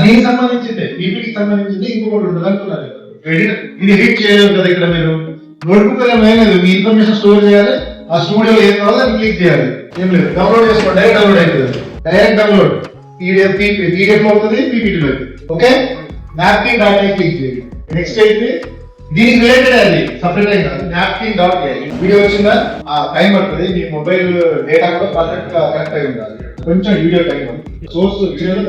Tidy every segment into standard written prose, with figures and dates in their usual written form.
దీనికి సంబంధించింది పీపీటీకి సంబంధించింది ఇంకొకటి ఉంటుంది అంటున్నారు. ఇది ఎడిట్ చేయలేదు కదా ఇక్కడ మీరు నోట్బుక్ ఏం లేదు, మీ ఇన్ఫర్మేషన్ స్టోర్ చేయాలి, ఆ స్టూడియోలో ఏం కావాలో అది క్లిక్ చేయాలి, ఏం లేదు డౌన్లోడ్ చేసుకోండి, డైరెక్ట్ డౌన్లోడ్ అవుతుంది, డైరెక్ట్ డౌన్లోడ్ పీడిఎఫ్ అవుతుంది, పీపీటీలో అవుతుంది. Okay, napkin dot I click చేయండి. నెక్స్ట్ ఏంటి, దీనికి రిలేటెడ్ అది సపరేట్ అయింది కాదు, నాప్కిన్ డాట్ ఐ వీడియో వచ్చిందా, టైం పడుతుంది, మీ మొబైల్ డేటా కూడా పర్ఫెక్ట్ గా కనెక్ట్ అయి ఉండాలి, కొంచెం వీడియో టైం సోర్స్ వీడియోలో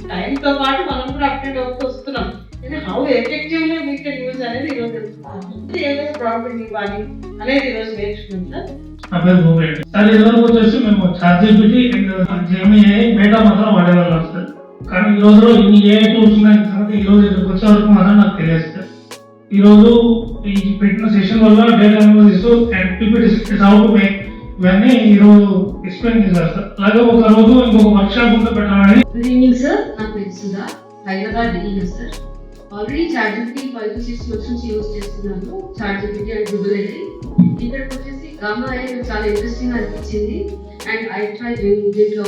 టైం తో పాటు మనం కూడా అప్డేట్ అవుతూ వస్తున్నాం. How effectively we can use అనేది ఈరోజు తెలుసుకుంటాం. ఏదైనా ప్రాబ్లం ఇవ్వాలి అనేది ఈరోజు నేర్చుకుంటాం. సార్ ఇదివరకు వచ్చేసి మేము చార్జీపీటీ అండ్ జెమిని బేటా మాత్రం వాడేవాళ్ళం సార్. కానీ ఈ రోజులో ఇన్ని ఏ టూల్స్ ఉన్నాయి కాబట్టి ఈ రోజు ఇక్కడికి వచ్చే వరకు మాత్రం నాకు తెలియదు సార్. ఈ రోజు ఈ పెట్టిన సెషన్ వల్ల data analysis and PPT how to make ఇవన్నీ ఈ రోజు ఎక్స్ప్లెయిన్ చేశారు సార్. అలాగే ఒక రోజు ఇంకొక వర్క్ షాప్ కూడా పెట్టాలని. గుడ్ ఈవినింగ్ సార్, నా పేరు Sudha, Hyderabad Delhi sir. Already ChatGPT 5 to 6 months నుంచి యూజ్ చేస్తున్నాను, చార్జీపీటీ అండ్ గూగుల్ ఐడి. ఇక్కడికి వచ్చేసి గామా ఐ చాలా ఇంట్రెస్టింగ్ అనిపించింది అండ్ ఐ ట్రై దీంట్లో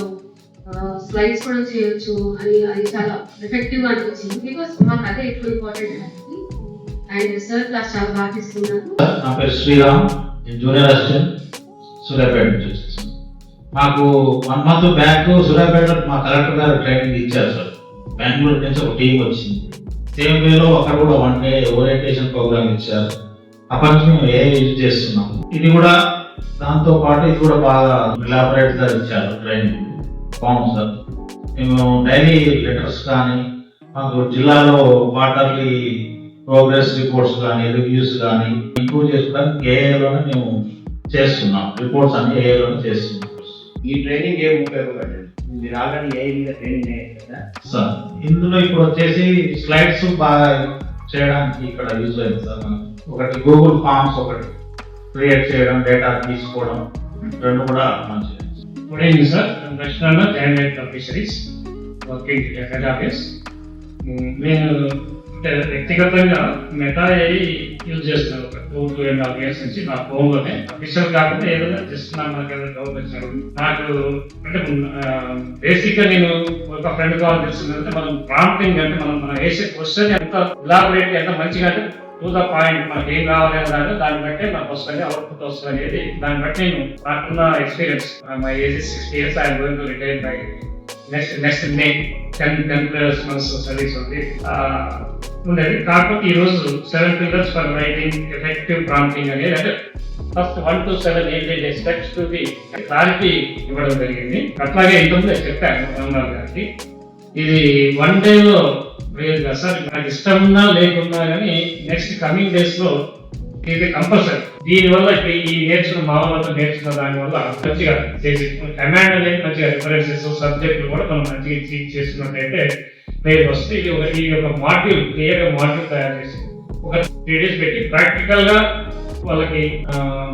స్లైడ్స్ కూడా చేయొచ్చు అని అది చాలా ఎఫెక్టివ్ గా అనిపించింది. బికాస్ మాకు అదే ఎక్కువ ఇంపార్టెంట్ అండ్ సార్ క్లాస్ చాలా బాగా ఇస్తున్నాను. నా పేరు శ్రీరామ్, జూనియర్ అసిస్టెంట్, సూర్యాపేట నుంచి వచ్చేసాను. మాకు 1 month బ్యాక్ సూర్యాపేట మా కలెక్టర్ గారు ట్రైనింగ్ ఇచ్చారు సార్. బెంగళూరు నుంచి ఒక టీం వచ్చింది, సేమ్ వేలో అక్కడ కూడా 1 day ఓరియంటేషన్ ప్రోగ్రామ్ ఇచ్చారు. అప్పటి నుంచి మేము ఏ యూజ్ చేస్తున్నాం. ఇది కూడా దాంతో పాటు ఇది కూడా బాగా ఎలాబరేట్ గా ఇచ్చారు ట్రైనింగ్, బాగుంది సార్. మేము డైలీ లెటర్స్ కానీ మాకు జిల్లాలో క్వార్టర్లీ ప్రోగ్రెస్ రిపోర్ట్స్ కానీ రివ్యూస్ కానీ ఇంప్రూవ్ చేసుకోవడానికి ఏఐలోనే మేము చేస్తున్నాం, రిపోర్ట్స్ అన్ని ఏఐలోనే చేస్తున్నాం. ఈ ట్రైనింగ్ ఏం ఉపయోగపడింది? మీరు ఆల్రెడీ ఏఐ మీద ట్రైనింగ్ అయ్యారు కదా సార్. ఇందులో ఇప్పుడు వచ్చేసి స్లైడ్స్ బాగా చేయడానికి ఇక్కడ యూజ్ అయింది సార్. ఒకటి గూగుల్ ఫామ్స్ ఒకటి క్రియేట్ చేయడం, డేటా తీసుకోవడం, రెండు కూడా మంచిది. గుడ్ ఈవినింగ్ సార్, దక్షిణ candidate of fisheries working head office. నేను వ్యక్తిగతంగా మెటా ఏఐ యూజ్ చేస్తున్నాను ఒక 2.5 years నుంచి నా ఫోన్ లోనే. అఫీషియల్ కాకుండా ఏదైనా జస్ట్ మనకి ఏదైనా డౌట్ వచ్చినప్పుడు నాకు అంటే బేసిక్ గా నేను ఒక ఫ్రెండ్ కాల్ చేస్తుందంటే మనం ప్రాంప్టింగ్ అంటే మనం వేసే క్వశ్చన్ ఎంత ఎలాబరేట్ ఎంత మంచిగా అంటే టు ద పాయింట్ మనకి ఏం కావాలి అన్నాడు, దాన్ని బట్టి నాకు వస్తుంది అవుట్పుట్ వస్తుంది అనేది. దాన్ని బట్టి నేను నాకున్న experience, my age 60 years, I'm going to retire by next May 10+ months service ఉంది ఉండేది. కాకపోతే ఈ రోజు 7 pillars for writing effective prompting అనేది అంటే first 1 to 7 8 steps to the clarity ఇవ్వడం జరిగింది. అట్లాగే ఇంతకుముందు చెప్పాను రామరావు గారికి, ఇది 1 day లేదు కదా సార్. నాకు ఇష్టం ఉన్నా లేకున్నా కానీ నెక్స్ట్ కమింగ్ డేస్ లో ఇది కంపల్సరీ. దీనివల్ల ఈ నేర్చుకున్న మామూలుతో నేర్చుకున్న దాని వల్ల మంచిగా చేసి కమాండ్ అనేది మంచిగా రిఫరెన్సెస్ సబ్జెక్టులు కూడా మనం మంచిగా చేసుకున్నట్టయితే పేరు వస్తే ఈ యొక్క మాడ్యూల్ క్లియర్ గా మాడ్యూల్ తయారు చేసి ఒక 3 days పెట్టి ప్రాక్టికల్ గా వాళ్ళకి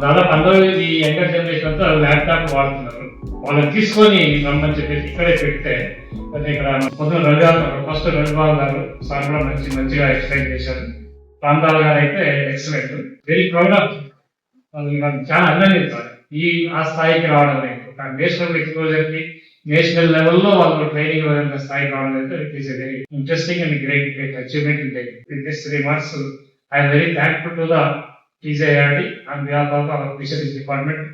దాదాపు అందరూ ఈ యంగర్ జనరేషన్ అంతా ల్యాప్టాప్ వాడుతున్నారు. వాళ్ళని తీసుకొని రమ్మని చెప్పేసి ఇక్కడే పెడితే ఇక్కడ మొత్తం ఫస్ట్ రవివాల్ గారు సార్ కూడా మంచిగా ఎక్స్ప్లెయిన్ చేశారు. ప్రాంతాల గారు అయితే ఎక్సలెంట్, వెరీ ప్రౌడ్ ఆఫ్. చాలా అభినందించాలి ఆ స్థాయికి రావడం లేదు. నేషనల్ ఎక్స్పోజర్ కి నేషనల్ లెవెల్లో వాళ్ళు ట్రైనింగ్ స్థాయికి రావడం అయితే it is a very interesting and great achievement. With this remarks I'm very thankful to the TJRD on behalf of our fisheries department.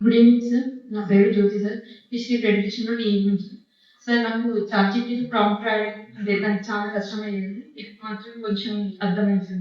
Good evening sir, నా పేరు జ్యోతి సార్, ఫిషరీ ట్రెడిషన్ నుండి evening sir. నాకు ChatGPT prompt రాయడం అంటే నాకు చాలా కష్టమయ్యేది, మాత్రం కొంచెం అర్థమైంది.